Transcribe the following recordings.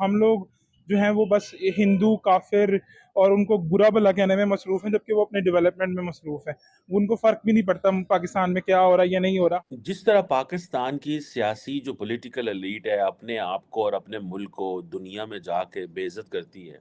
ہم لوگ جو ہیں وہ بس ہندو کافر اور ان کو برا بھلا کہنے میں مصروف ہیں، جبکہ وہ اپنے ڈیولپمنٹ میں مصروف ہیں. ان کو فرق بھی نہیں پڑتا پاکستان میں کیا ہو رہا ہے یا نہیں ہو رہا. جس طرح پاکستان کی سیاسی جو پولیٹیکل ایلیٹ ہے اپنے آپ کو اور اپنے ملک کو دنیا میں جا کے بے عزت کرتی ہے،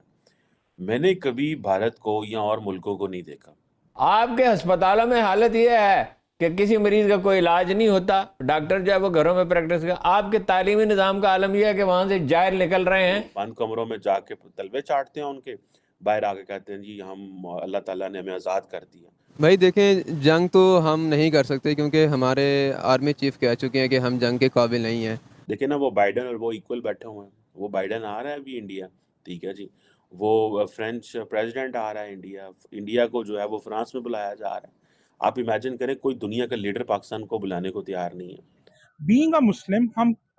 میں نے کبھی بھارت کو یا اور ملکوں کو نہیں دیکھا. آپ کے ہسپتالوں میں حالت یہ ہے کہ کسی مریض کا کوئی علاج نہیں ہوتا، ڈاکٹر جو ہے وہ گھروں میں پریکٹس کر. آپ کے تعلیمی نظام کا عالم یہ ہے کہ وہاں سے جائر نکل رہے ہیں. بند کمروں میں جا کے تلوے چاٹتے ہیں ان کے، باہر آ کے کہتے ہیں جی ہم اللہ تعالیٰ نے ہمیں آزاد کر دیا. بھائی دیکھیں، جنگ تو ہم نہیں کر سکتے کیونکہ ہمارے آرمی چیف کہہ چکے ہیں کہ ہم جنگ کے قابل نہیں ہیں. دیکھیں نا، وہ بائیڈن اور وہ ایکول بیٹھے ہوئے ہیں. وہ بائیڈن آ رہا ہے ابھی انڈیا، ٹھیک ہے جی. وہ فرینچ پریزیڈنٹ آ رہا ہے انڈیا کو جو ہے وہ فرانس میں بلایا جا رہا ہے. آپ امیجن کریں کوئی دنیا کا لیڈر پاکستان کو بلانے کو تیار نہیں ہے. بینگ اے مسلم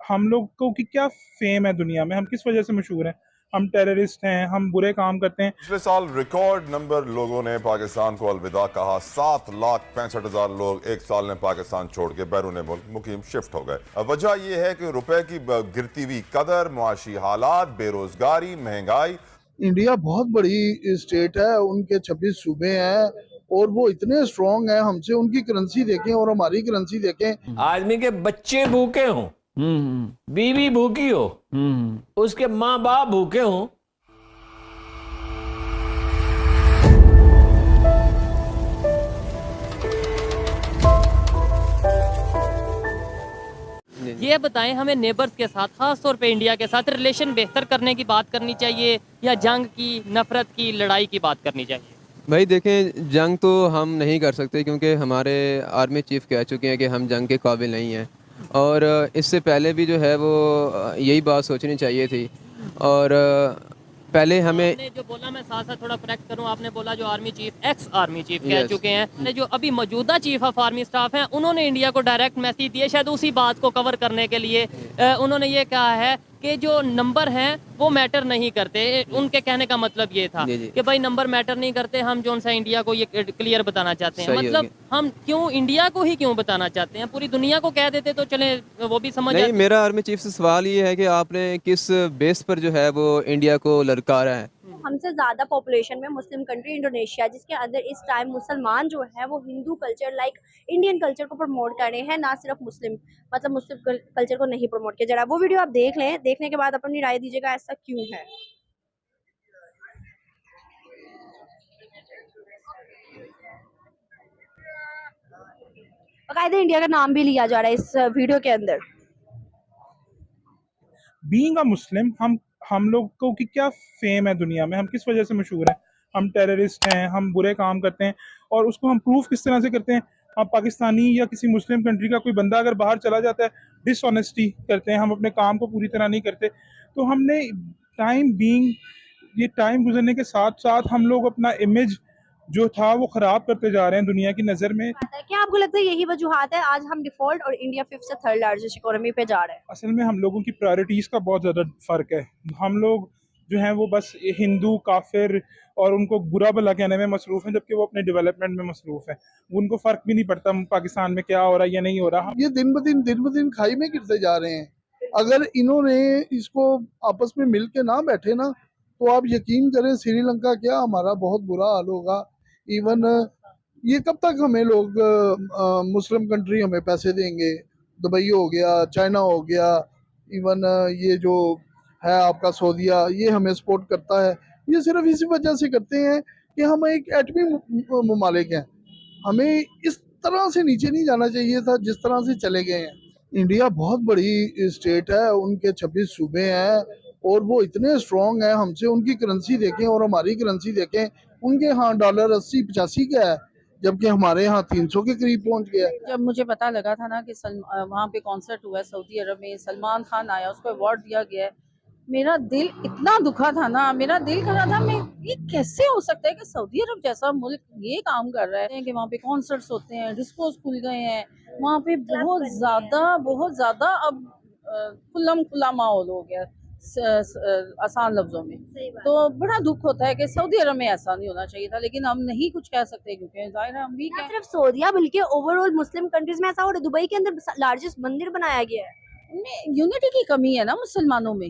ہم لوگ کو کی کیا فیم ہے دنیا میں، ہم کس وجہ سے مشہور ہیں؟ ہم ٹیررسٹ ہیں، ہم برے کام کرتے ہیں. پچھلے سال ریکارڈ نمبر لوگوں نے پاکستان کو الوداع کہا. 7,65,000 لوگ ایک سال میں پاکستان چھوڑ کے بیرون ملک مقیم شفٹ ہو گئے. وجہ یہ ہے کہ روپے کی گرتی ہوئی قدر، معاشی حالات، بے روزگاری، مہنگائی. انڈیا بہت بڑی اسٹیٹ ہے، ان کے 26 صوبے ہیں اور وہ اتنے اسٹرانگ ہیں ہم سے. ان کی کرنسی دیکھیں اور ہماری کرنسی دیکھیں. آدمی کے بچے بھوکے ہوں، بیوی بھوکی ہو، اس کے ماں باپ بھوکے ہوں، یہ بتائیں ہمیں نیبرز کے ساتھ، خاص طور پہ انڈیا کے ساتھ ریلیشن بہتر کرنے کی بات کرنی چاہیے یا جنگ کی، نفرت کی، لڑائی کی بات کرنی چاہیے؟ بھائی دیکھیں، جنگ تو ہم نہیں کر سکتے کیونکہ ہمارے آرمی چیف کہہ چکے ہیں کہ ہم جنگ کے قابل نہیں ہیں. اور اس سے پہلے بھی جو ہے وہ یہی بات سوچنی چاہیے تھی. اور پہلے ہمیں آپ نے جو بولا، میں ساتھ ساتھ تھوڑا کریکٹ کروں، آپ نے بولا جو army chief x army chief کہہ چکے ہیں، جو ابھی موجودہ چیف آف آرمی اسٹاف ہیں انہوں نے انڈیا کو ڈائریکٹ میسیج دیے، شاید اسی بات کو کور کرنے کے لیے. انہوں نے یہ کہا ہے کہ جو نمبر ہیں وہ میٹر نہیں کرتے. ان کے کہنے کا مطلب یہ تھا کہ بھائی نمبر میٹر نہیں کرتے، ہم جو سا انڈیا کو یہ کلیئر بتانا چاہتے ہیں. مطلب ہم کیوں انڈیا کو ہی کیوں بتانا چاہتے ہیں؟ پوری دنیا کو کہہ دیتے تو چلیں وہ بھی سمجھ نہیں. میرا آرمی چیف سے سوال یہ ہے کہ آپ نے کس بیس پر جو ہے وہ انڈیا کو للکارا ہے؟ ہم سے زیادہ پاپولیشن میں مسلم کنٹری انڈونیشیا، جس کے اندر اس ٹائم مسلمان جو ہے وہ ہندو کلچر لائک انڈین کلچر کو پروموٹ کر رہے ہیں، نہ صرف مسلم کلچر کو نہیں پروموٹ کیا جا رہا. وہ ویڈیو آپ دیکھ لیں، دیکھنے کے بعد اپنی رائے دیجیے گا ایسا کیوں ہے. باقاعدہ انڈیا کا نام بھی لیا جا رہا ہے اس ویڈیو کے اندر. بینگ اے مسلم ہم لوگ کو کی کیا فیم ہے دنیا میں، ہم کس وجہ سے مشہور ہیں؟ ہم ٹیررسٹ ہیں، ہم برے کام کرتے ہیں. اور اس کو ہم پروف کس طرح سے کرتے ہیں؟ ہم پاکستانی یا کسی مسلم کنٹری کا کوئی بندہ اگر باہر چلا جاتا ہے، ڈس آنیسٹی کرتے ہیں، ہم اپنے کام کو پوری طرح نہیں کرتے. تو ہم نے ٹائم گزرنے کے ساتھ ساتھ ہم لوگ اپنا امیج جو تھا وہ خراب کرتے جا رہے ہیں دنیا کی نظر میں. کیا آپ کو لگتا ہے یہی وجوہات ہے آج ہم ڈیفالٹ اور انڈیا 5th سے 3rd لارجسٹ اکانومی پہ جا رہے ہیں؟ اصل میں ہم لوگوں کی پرائرٹیز کا بہت زیادہ فرق ہے. ہم لوگ جو ہیں وہ بس ہندو کافر اور ان کو برا بھلا کہنے میں مصروف ہیں، جبکہ وہ اپنے ڈیولپمنٹ میں مصروف ہیں. ان کو فرق بھی نہیں پڑتا پاکستان میں کیا ہو رہا ہے یا نہیں ہو رہا. یہ دن بدن کھائی میں گرتے جا رہے ہیں. اگر انہوں نے اس کو آپس میں مل کے نہ بیٹھے نا تو آپ یقین کریں سری لنکا کیا ہمارا بہت برا حال ہوگا. ایون یہ کب تک ہمیں لوگ مسلم کنٹری ہمیں پیسے دیں گے؟ دبئی ہو گیا، چائنا ہو گیا، ایون یہ جو ہے آپ کا سعودیہ، یہ ہمیں سپورٹ کرتا ہے. یہ صرف اسی وجہ سے کرتے ہیں کہ ہم ایک ایٹمی ممالک ہیں. ہمیں اس طرح سے نیچے نہیں جانا چاہیے تھا جس طرح سے چلے گئے ہیں. انڈیا بہت بڑی اسٹیٹ ہے، ان کے 26 صوبے ہیں اور وہ اتنے اسٹرانگ ہیں ہم سے. ان کی کرنسی دیکھیں اور ہماری کرنسی دیکھیں. ان کے ہاں ڈالر 80-85 کا ہے جبکہ ہمارے ہاں 300 کے قریب پہنچ گیا. جب مجھے پتا لگا تھا نا کہ وہاں پہ کانسرٹ ہوا ہے سعودی عرب میں، سلمان خان آیا، اس کو ایوارڈ دیا گیا ہے، میرا دل اتنا دکھا تھا نا. میرا دل کر رہا تھا یہ کیسے ہو سکتا ہے کہ سعودی عرب جیسا ملک یہ کام کر رہا ہے کہ وہاں پہ کانسرٹس ہوتے ہیں، ڈسکوز کھل گئے ہیں وہاں پہ، بہت زیادہ اب کھلم کھلا ماحول ہو گیا آسان لفظوں میں. تو بڑا دکھ ہوتا ہے کہ سعودی عرب میں ایسا نہیں ہونا چاہیے تھا، لیکن ہم نہیں کچھ کہہ سکتے کیونکہ ظاہر ہے ہم بھی نہ صرف سعودیہ بلکہ اوور آل مسلم کنٹریز میں ایسا ہو رہا ہے. دبئی کے اندر لارجسٹ مندر بنایا گیا ہے. ان میں یونٹی کی کمی ہے نا مسلمانوں میں.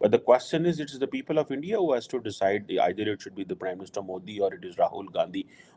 But the question is, it's the people of India who has to decide either it should be the Prime Minister Modi or it is Rahul Gandhi,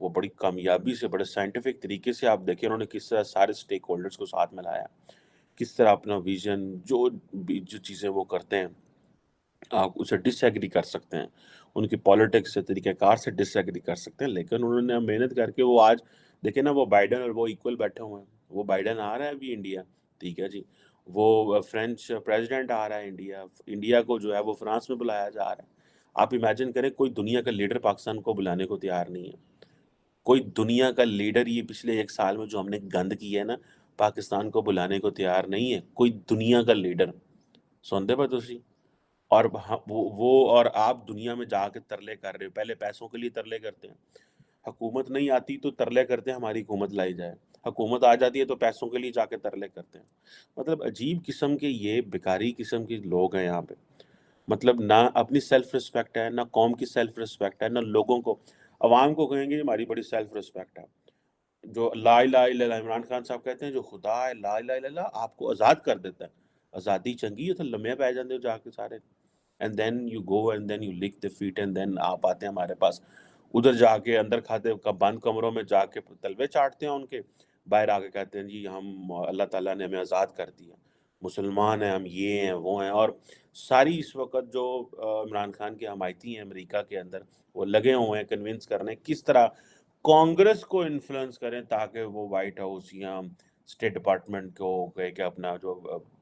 وہ بڑی کامیابی سے بڑے سائنٹیفک طریقے سے آپ دیکھیں انہوں نے کس طرح سارے اسٹیک ہولڈرس کو ساتھ میں لایا، کس طرح اپنا ویژن جو چیزیں وہ کرتے ہیں آپ اسے ڈس ایگری کر سکتے ہیں، ان کی پالیٹکس سے طریقہ کار سے ڈس ایگری کر سکتے ہیں، لیکن انہوں نے محنت کر کے وہ آج دیکھیں نا وہ بائیڈن اور وہ ایکول بیٹھے ہوئے ہیں، وہ بائیڈن آ رہا ہے ابھی انڈیا، ٹھیک ہے جی، وہ فرینچ پریزیڈنٹ آ رہا ہے انڈیا کو جو ہے وہ فرانس میں بلایا جا رہا ہے۔ آپ امیجن کریں کوئی دنیا کا لیڈر پاکستان کو بلانے کو تیار نہیں ہے، کوئی دنیا کا لیڈر یہ پچھلے 1 سال میں جو ہم نے گند کی ہے نا پاکستان کو بلانے کو تیار نہیں ہے، کوئی دنیا کا لیڈر سنتے پہ تسی اور وہ اور آپ دنیا میں جا کے ترلے کر رہے ہو، پہلے پیسوں کے لیے ترلے کرتے ہیں، حکومت نہیں آتی تو ترلے کرتے ہیں ہماری حکومت لائی جائے، حکومت آ جاتی ہے تو پیسوں کے لیے جا کے ترلے کرتے ہیں۔ مطلب عجیب قسم کے یہ بیکاری قسم کے لوگ ہیں یہاں پہ، مطلب نہ اپنی سیلف رسپیکٹ ہے، نہ قوم کی سیلف رسپیکٹ ہے، نہ لوگوں کو عوام کو کہیں گے ہماری بڑی سیلف رسپیکٹ ہے۔ جو لا الہ الا اللہ عمران خان صاحب کہتے ہیں جو خدا ہے لا الہ الا اللہ آپ کو آزاد کر دیتا ہے، آزادی چنگی ہے تو لمحے پہ جاندے ہو جا کے سارے، and then you go and then you look the fat and then آپ آتے ہیں ہمارے پاس، ادھر جا کے اندر کھاتے بند کمروں میں جا کے تلوے چاٹتے ہیں ان کے، باہر آ کے کہتے ہیں جی ہم اللہ تعالیٰ نے ہمیں آزاد کر دیا، مسلمان ہیں ہم، یہ ہیں وہ ہیں، اور ساری اس وقت جو عمران خان کے حمایتی ہیں امریکہ کے اندر وہ لگے ہوئے ہیں کنونس کرنے کس طرح کانگریس کو انفلوئنس کریں تاکہ وہ وائٹ ہاؤس یا اسٹیٹ ڈپارٹمنٹ کو کہے کہ اپنا جو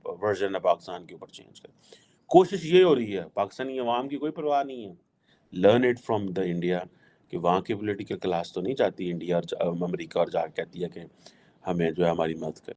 ورژن ہے پاکستان کے اوپر چینج کریں۔ کوشش یہ ہو رہی ہے، پاکستانی عوام کی کوئی پرواہ نہیں ہے، learn it from the India, کہ وہاں کی پولیٹیکل کلاس تو نہیں چاہتی انڈیا اور امریکہ اور جا کے کہتی ہے کہ ہمیں جو ہے ہماری مدد کرے۔